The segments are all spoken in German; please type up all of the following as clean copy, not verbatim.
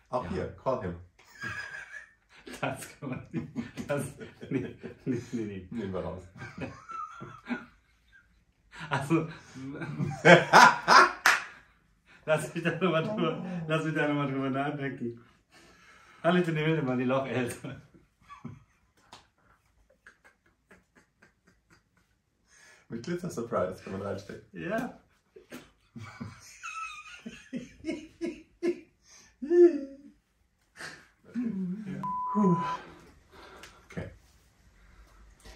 Auch Ja. hier, call him. Das kann man nicht. Nee. Nehmen wir raus. Also. Lass mich da nochmal drüber nachdenken. Hallo, ich bin die Wildemann, die Lochelse. Mit Glitzer Surprise kann man reinstecken. Ja. Okay.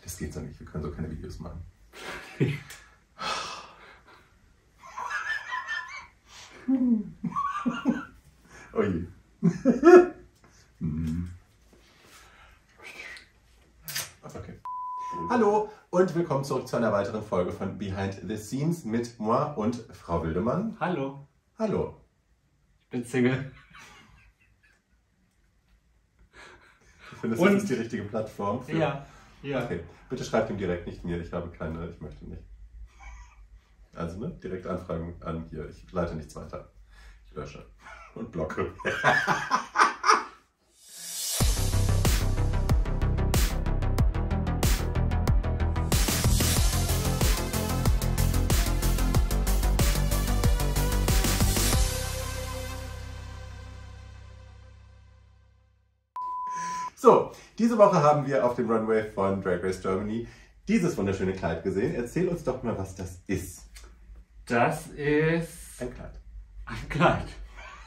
Das geht so nicht, wir können so keine Videos machen. Oh je. Okay. Hallo und willkommen zurück zu einer weiteren Folge von Behind the Scenes mit moi und Frau Wildemann. Hallo, Hallo. ich bin Single. Findest du, das ist die richtige Plattform? Für... Ja. Okay, bitte schreibt ihm direkt, nicht mir. Ich habe keine, ich möchte nicht. Also, ne? Direkt Anfragen an hier. Ich leite nichts weiter. Ich lösche und blocke. So, diese Woche haben wir auf dem Runway von Drag Race Germany dieses wunderschöne Kleid gesehen. Erzähl uns doch mal, was das ist. Das ist Ein Kleid. ein Kleid.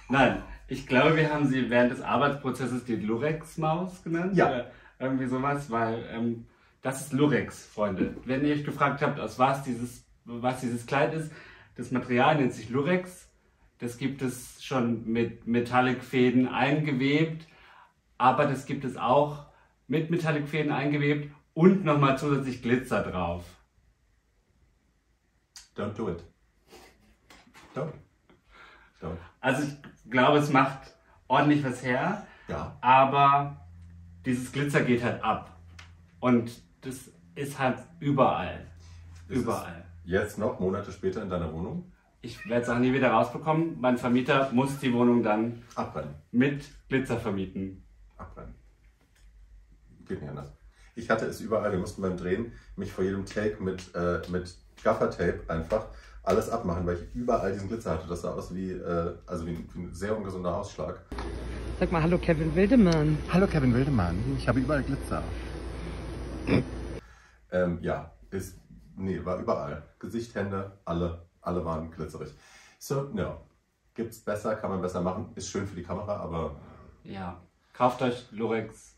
Nein, ich glaube, wir haben sie während des Arbeitsprozesses die Lurex-Maus genannt. Ja. Oder irgendwie sowas, weil das ist Lurex, Freunde. Wenn ihr euch gefragt habt, aus was dieses Kleid ist, das Material nennt sich Lurex. Das gibt es schon mit Metallic-Fäden eingewebt. Aber das gibt es auch mit Metallic-Fäden eingewebt und nochmal zusätzlich Glitzer drauf. Don't do it. Don't. Also ich glaube, es macht ordentlich was her, Ja. aber dieses Glitzer geht halt ab. Und das ist halt überall. Überall. Jetzt noch, Monate später in deiner Wohnung? Ich werde es auch nie wieder rausbekommen. Mein Vermieter muss die Wohnung dann Abbrennen. mit Glitzer vermieten. Abbrennen. Geht nicht anders. Ich hatte es überall, wir mussten beim Drehen mich vor jedem Take mit Gaffertape einfach alles abmachen, weil ich überall diesen Glitzer hatte. Das sah aus wie ein sehr ungesunder Ausschlag. Sag mal, hallo Kevin Wildemann. Hallo Kevin Wildemann, ich habe überall Glitzer. War überall. Gesicht, Hände, alle waren glitzerig. So, no. Gibt's besser, kann man besser machen. Ist schön für die Kamera, aber... Ja, kauft euch Lurex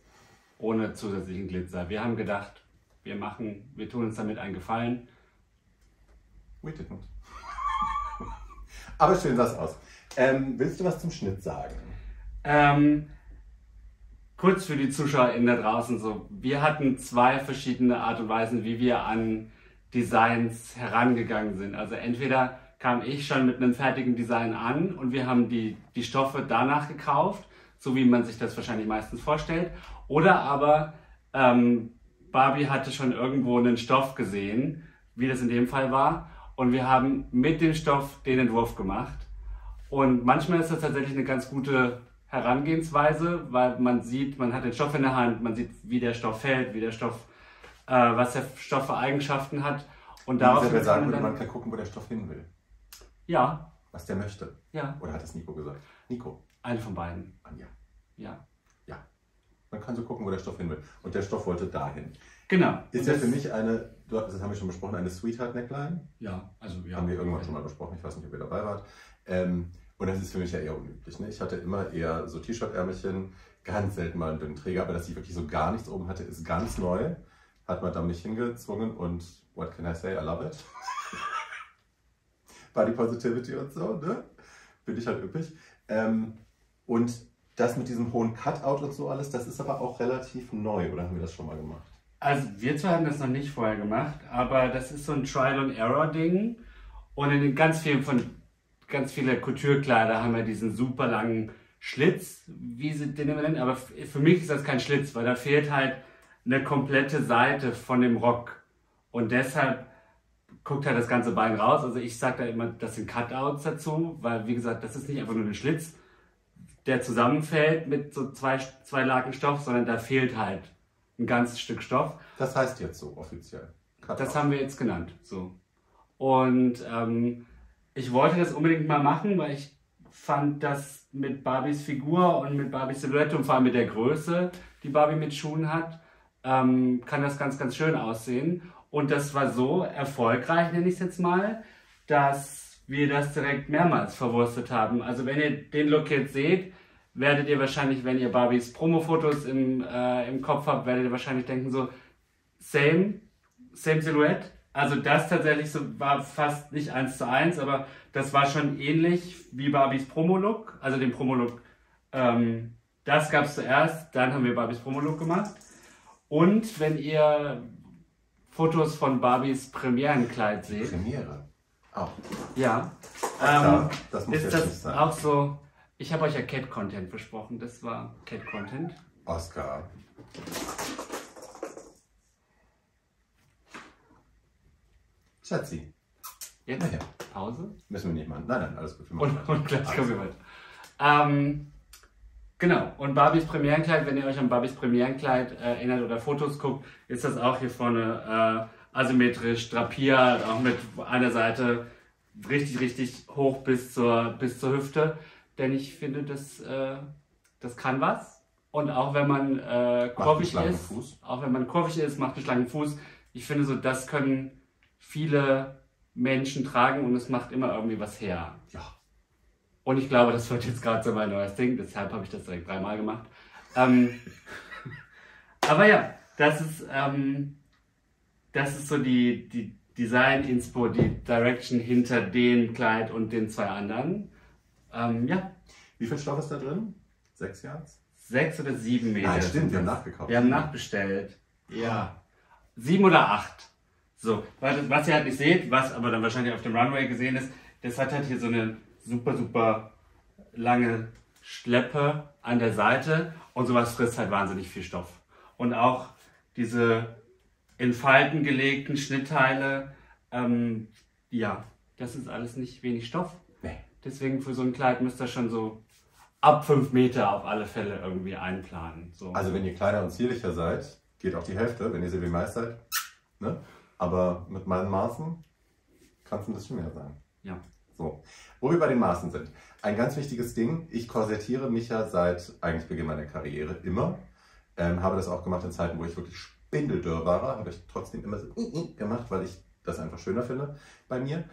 ohne zusätzlichen Glitzer. Wir haben gedacht, wir tun uns damit einen Gefallen. We didn't. Aber schön sah es aus. Willst du was zum Schnitt sagen? Kurz für die ZuschauerInnen da draußen so, wir hatten zwei verschiedene Art und Weisen, wie wir an Designs herangegangen sind. Also entweder kam ich schon mit einem fertigen Design an und wir haben die Stoffe danach gekauft, so wie man sich das wahrscheinlich meistens vorstellt. Oder aber Barbie hatte schon irgendwo einen Stoff gesehen, wie das in dem Fall war. Und wir haben mit dem Stoff den Entwurf gemacht. Und manchmal ist das tatsächlich eine ganz gute Herangehensweise, weil man hat den Stoff in der Hand, man sieht, wie der Stoff fällt, was der Stoff für Eigenschaften hat. Und darauf Isabel sagen würde, man kann gucken, wo der Stoff hin will. Ja. Was der möchte. Ja. Oder hat es Nico gesagt? Nico. Eine von beiden. Anja. Ja. Ja. Man kann so gucken, wo der Stoff hin will. Und der Stoff wollte dahin. Genau. Ist ja für mich das haben wir schon besprochen, eine Sweetheart-Neckline. Ja, also ja. Haben wir irgendwann schon mal besprochen, ich weiß nicht, ob ihr dabei wart. Und das ist für mich ja eher unüblich. Ne? Ich hatte immer eher so T-Shirt-Ärmelchen, ganz selten mal einen dünnen Träger, aber dass ich wirklich so gar nichts oben hatte, ist ganz neu. Hat Madame mich hingezwungen und what can I say, I love it. Body Positivity und so, ne? Finde ich halt üppig. Und das mit diesem hohen Cutout und so alles, das ist aber auch relativ neu, oder haben wir das schon mal gemacht? Also wir zwei haben das noch nicht vorher gemacht, aber das ist so ein Trial-and-Error-Ding. Und in ganz viele Couture-Kleider haben wir diesen super langen Schlitz, wie sie den immer nennen. Aber für mich ist das kein Schlitz, weil da fehlt halt eine komplette Seite von dem Rock. Und deshalb guckt halt das ganze Bein raus. Also ich sage da immer, das sind Cutouts dazu, weil wie gesagt, das ist nicht einfach nur ein Schlitz. der zusammenfällt mit so zwei Laken Stoff, sondern da fehlt halt ein ganzes Stück Stoff. Das heißt jetzt so offiziell. Das haben wir jetzt genannt. So. Und ich wollte das unbedingt mal machen, weil ich fand, dass mit Barbies Figur und mit Barbies Silhouette und vor allem mit der Größe, die Barbie mit Schuhen hat, kann das ganz, ganz schön aussehen. Und das war so erfolgreich, nenne ich es jetzt mal, dass wir das direkt mehrmals verwurstet haben. Also wenn ihr den Look jetzt seht, werdet ihr wahrscheinlich, wenn ihr Barbies Promo-Fotos im Kopf habt, werdet ihr wahrscheinlich denken so, same Silhouette. Also das tatsächlich so war fast nicht 1:1, aber das war schon ähnlich wie Barbies Promo-Look. Also den Promo-Look, das gab es zuerst, dann haben wir Barbies Promo-Look gemacht. Und wenn ihr Fotos von Barbies Premierenkleid seht. Premiere? Auch. Ja. Das muss ist jetzt das nicht sein. auch so. Ich habe euch ja Cat-Content versprochen. Das war Cat-Content. Oscar. Schatzi. Jetzt Naja. Pause. Müssen wir nicht machen. Nein, alles gut. Wir machen Und gleich kommen wir weiter. Genau, und Barbies Premierenkleid, wenn ihr euch an Barbies Premierenkleid erinnert oder Fotos guckt, ist das auch hier vorne asymmetrisch drapiert, auch mit einer Seite richtig, richtig hoch bis zur Hüfte. Denn ich finde, das kann was. Und auch wenn man kurvig ist, macht einen schlanken Fuß. Ich finde so, das können viele Menschen tragen und es macht immer irgendwie was her. Ja. Und ich glaube, das wird jetzt gerade so mein neues Ding, deshalb habe ich das direkt 3-mal gemacht. Aber ja, das ist so die Design-Inspo, die Direction hinter dem Kleid und den 2 anderen. Ja. Wie viel Stoff ist da drin? 6 Yards? 6 oder 7 Meter. Nein, stimmt, wir haben nachgekauft. Wir haben nachbestellt. Ja. 7 oder 8. So, was ihr halt nicht seht, was aber dann wahrscheinlich auf dem Runway gesehen ist, das hat halt hier so eine super, super lange Schleppe an der Seite und sowas frisst halt wahnsinnig viel Stoff. Und auch diese in Falten gelegten Schnittteile, ja, das ist alles nicht wenig Stoff. Nee. Deswegen für so ein Kleid müsst ihr schon so ab 5 Meter auf alle Fälle irgendwie einplanen. So. Also wenn ihr kleiner und zierlicher seid, geht auch die Hälfte, wenn ihr Silvi Mais seid. Ne? Aber mit meinen Maßen kann es ein bisschen mehr sein. Ja. So, wo wir bei den Maßen sind. Ein ganz wichtiges Ding, ich korsettiere mich ja seit eigentlich Beginn meiner Karriere immer. Habe das auch gemacht in Zeiten, wo ich wirklich spindeldürr war. Habe ich trotzdem immer so gemacht, weil ich das einfach schöner finde bei mir.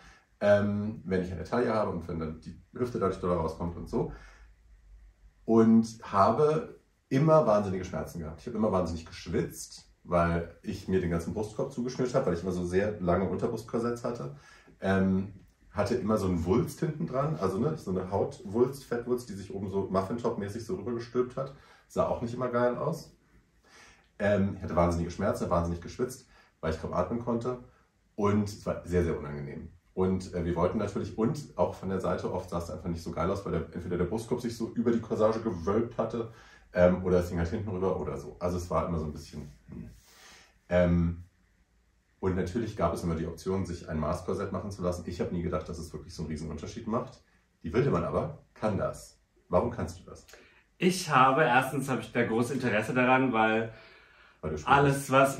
Wenn ich eine Taille habe und wenn dann die Hüfte dadurch doller rauskommt und so. Und habe immer wahnsinnige Schmerzen gehabt. Ich habe immer wahnsinnig geschwitzt, weil ich mir den ganzen Brustkorb zugeschnürt habe, weil ich immer so sehr lange Unterbrustkorsetts hatte. Hatte immer so einen Wulst hinten dran, also ne, so eine Hautwulst, Fettwulst, die sich oben so Muffintop-mäßig so rübergestülpt hat. Sah auch nicht immer geil aus. Ich hatte wahnsinnige Schmerzen, wahnsinnig geschwitzt, weil ich kaum atmen konnte. Und es war sehr, sehr unangenehm. Und wir wollten natürlich, und auch von der Seite, oft sah es einfach nicht so geil aus, weil entweder der Brustkorb sich so über die Corsage gewölbt hatte oder es hing halt hinten rüber oder so. Also es war immer so ein bisschen... Und natürlich gab es immer die Option, sich ein Maßkorsett machen zu lassen. Ich habe nie gedacht, dass es wirklich so einen riesen Unterschied macht. Die Wildemann aber kann das. Warum kannst du das? Erstens habe ich da großes Interesse daran, weil alles, was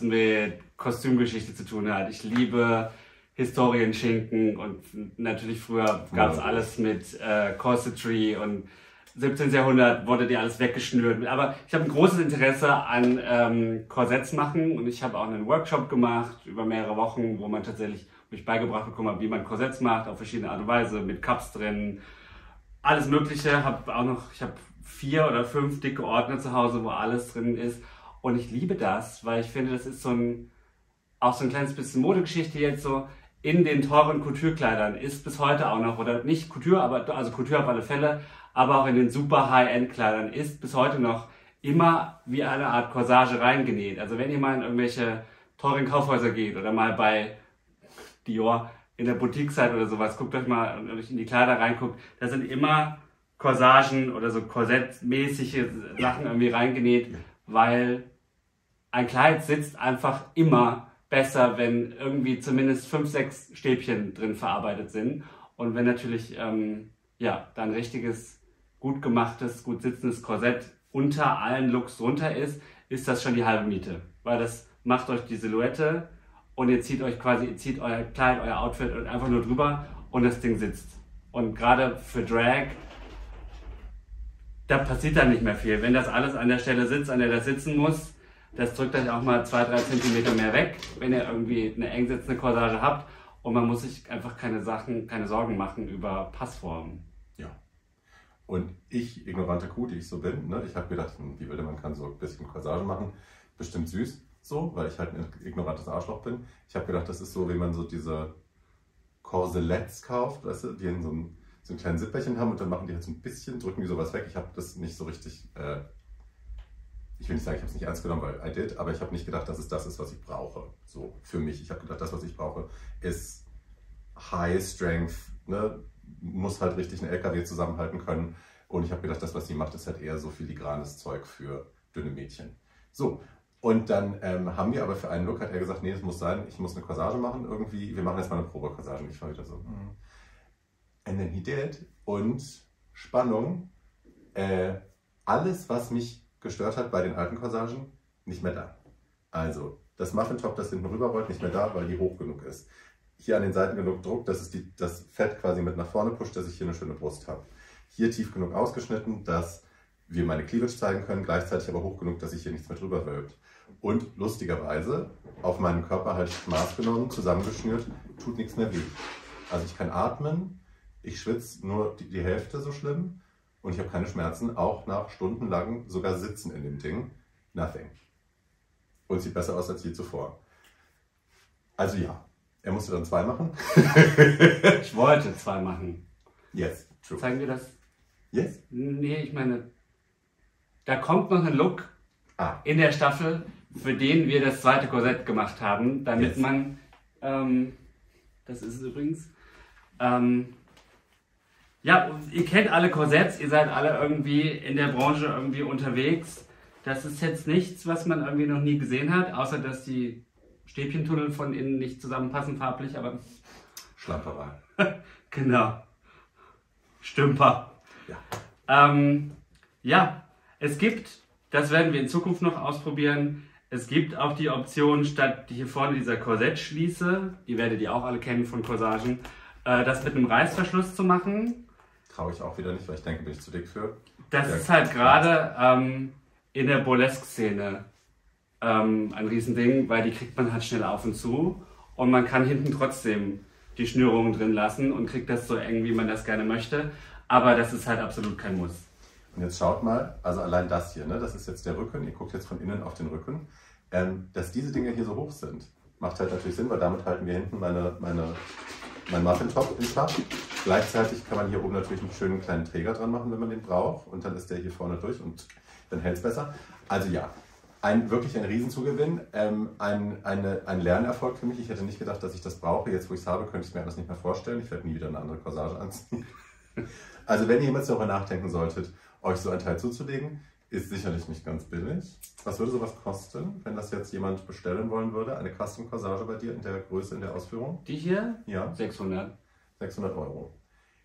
mit Kostümgeschichte zu tun hat. Ich liebe Historienschinken und natürlich früher gab es alles mit Corsetry und 17. Jahrhundert wurde dir alles weggeschnürt. Aber ich habe ein großes Interesse an Korsetts machen und ich habe auch einen Workshop gemacht über mehrere Wochen, wo man tatsächlich mich beigebracht bekommen hat, wie man Korsetts macht, auf verschiedene Art und Weise, mit Cups drin, alles Mögliche. Ich habe 4 oder 5 dicke Ordner zu Hause, wo alles drin ist. Und ich liebe das, weil ich finde, das ist auch so ein kleines bisschen Modegeschichte jetzt so. In den teuren Couture-Kleidern ist bis heute auch noch, oder nicht Couture, also Couture auf alle Fälle, aber auch in den super High-End-Kleidern ist bis heute noch immer wie eine Art Corsage reingenäht. Also wenn ihr mal in irgendwelche teuren Kaufhäuser geht oder mal bei Dior in der Boutique seid oder sowas, guckt euch mal und euch in die Kleider reinguckt, da sind immer Corsagen oder so korsettmäßige Sachen irgendwie reingenäht, weil ein Kleid sitzt einfach immer besser, wenn irgendwie zumindest 5, 6 Stäbchen drin verarbeitet sind. Und wenn natürlich ja, da ein richtiges, gut gemachtes, gut sitzendes Korsett unter allen Looks drunter ist, ist das schon die halbe Miete. Weil das macht euch die Silhouette und ihr zieht euch quasi, ihr zieht euer Kleid, euer Outfit und einfach nur drüber und das Ding sitzt. Und gerade für Drag, da passiert dann nicht mehr viel. Wenn das alles an der Stelle sitzt, an der das sitzen muss, das drückt euch auch mal 2-3 cm mehr weg, wenn ihr irgendwie eine eng sitzende Corsage habt. Und man muss sich einfach keine Sorgen machen über Passformen. Ja. Und ich, ignorante Kuh, die ich so bin, ne, ich habe gedacht, wie wilde man kann so ein bisschen Corsage machen, bestimmt süß, so, weil ich halt ein ignorantes Arschloch bin. Ich habe gedacht, das ist so, wie man so diese Corselets kauft, weißt du, die in so einem kleinen Zipperchen haben und dann machen die halt so ein bisschen, drücken die sowas weg. Ich habe das nicht so richtig, ich will nicht sagen, ich habe es nicht ernst genommen, weil I did, aber ich habe nicht gedacht, dass es das ist, was ich brauche, so für mich. Ich habe gedacht, das, was ich brauche, ist High Strength, ne? Muss halt richtig einen LKW zusammenhalten können. Und ich habe gedacht, das, was sie macht, ist halt eher so filigranes Zeug für dünne Mädchen. So, und dann haben wir aber für einen Look, hat er gesagt, nee, das muss sein, ich muss eine Corsage machen irgendwie. Wir machen jetzt mal eine Probecorsage. Und ich war wieder so, And then he did. Und Spannung, alles, was mich gestört hat bei den alten Corsagen, nicht mehr da. Also, das Muffin-Top, das hinten rüber rollt, nicht mehr da, weil die hoch genug ist. Hier an den Seiten genug Druck, dass es das Fett quasi mit nach vorne pusht, dass ich hier eine schöne Brust habe. Hier tief genug ausgeschnitten, dass wir meine Cleavage zeigen können, gleichzeitig aber hoch genug, dass sich hier nichts mehr drüber wölbt. Und lustigerweise auf meinem Körper halt Maß genommen, zusammengeschnürt, tut nichts mehr weh. Also ich kann atmen, ich schwitze nur die Hälfte so schlimm und ich habe keine Schmerzen, auch nach stundenlangem sogar Sitzen in dem Ding. Nothing. Und sieht besser aus als je zuvor. Also ja. Er musste dann 2 machen. Ich wollte 2 machen. Yes, true. Zeigen wir das? Yes? Nee, ich meine, da kommt noch ein Look in der Staffel, für den wir das zweite Korsett gemacht haben, damit man, das ist es übrigens, ja, ihr kennt alle Korsetts, ihr seid alle irgendwie in der Branche irgendwie unterwegs. Das ist jetzt nichts, was man irgendwie noch nie gesehen hat, außer dass die Stäbchentunnel von innen nicht zusammenpassen farblich, aber... Schlamperei. Genau. Stümper. Ja. Ja, es gibt, das werden wir in Zukunft noch ausprobieren, es gibt auch die Option, statt hier vorne dieser Korsettschließe, die werdet ihr auch alle kennen von Corsagen, das mit einem Reißverschluss zu machen. Traue ich auch wieder nicht, weil ich denke, bin ich zu dick für. Das ist halt gerade in der Burlesque-Szene ein Riesending, weil die kriegt man halt schnell auf und zu und man kann hinten trotzdem die Schnürungen drin lassen und kriegt das so eng, wie man das gerne möchte, aber das ist halt absolut kein Muss. Und jetzt schaut mal, also allein das hier, ne, das ist jetzt der Rücken, ihr guckt jetzt von innen auf den Rücken, dass diese Dinger hier so hoch sind, macht halt natürlich Sinn, weil damit halten wir hinten mein Muffin-Top in Schach. Gleichzeitig kann man hier oben natürlich einen schönen kleinen Träger dran machen, wenn man den braucht und dann ist der hier vorne durch und dann hält es besser. Also ja. Wirklich ein Riesenzugewinn, ein Lernerfolg für mich. Ich hätte nicht gedacht, dass ich das brauche. Jetzt, wo ich es habe, könnte ich mir das nicht mehr vorstellen. Ich werde nie wieder eine andere Corsage anziehen. Also wenn ihr jemals darüber nachdenken solltet, euch so ein Teil zuzulegen, ist sicherlich nicht ganz billig. Was würde sowas kosten, wenn das jetzt jemand bestellen wollen würde? Eine Custom-Corsage bei dir in der Größe, in der Ausführung? Die hier? Ja. 600. 600 €.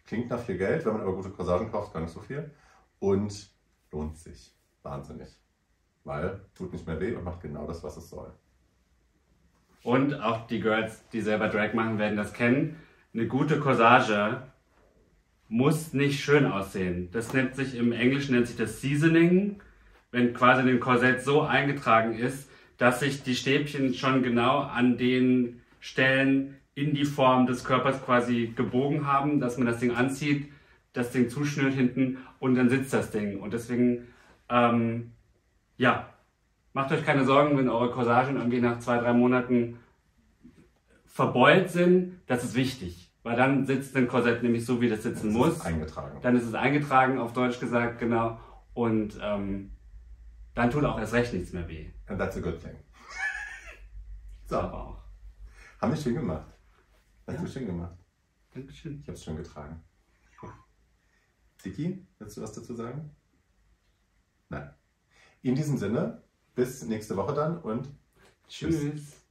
Klingt nach viel Geld, wenn man aber gute Corsagen kauft, gar nicht so viel. Und lohnt sich. Wahnsinnig. Weil tut nicht mehr weh und macht genau das, was es soll. Und auch die Girls, die selber Drag machen, werden das kennen. Eine gute Corsage muss nicht schön aussehen. Das nennt sich im Englischen nennt sich das Seasoning, wenn quasi ein Korsett so eingetragen ist, dass sich die Stäbchen schon genau an den Stellen in die Form des Körpers quasi gebogen haben, dass man das Ding anzieht, das Ding zuschnürt hinten und dann sitzt das Ding. Und deswegen ja, macht euch keine Sorgen, wenn eure Corsagen irgendwie nach 2-3 Monaten verbeult sind. Das ist wichtig, weil dann sitzt ein Korsett nämlich so, wie das sitzen muss. Ist eingetragen. Dann ist es eingetragen, auf Deutsch gesagt, genau. Und dann tut auch erst recht nichts mehr weh. And that's a good thing. So, Aber auch. haben wir schön gemacht. Hast Ja. du schön gemacht. Dankeschön. Ich habe es schön getragen. Dicky, willst du was dazu sagen? Nein. In diesem Sinne, bis nächste Woche dann und Tschüss.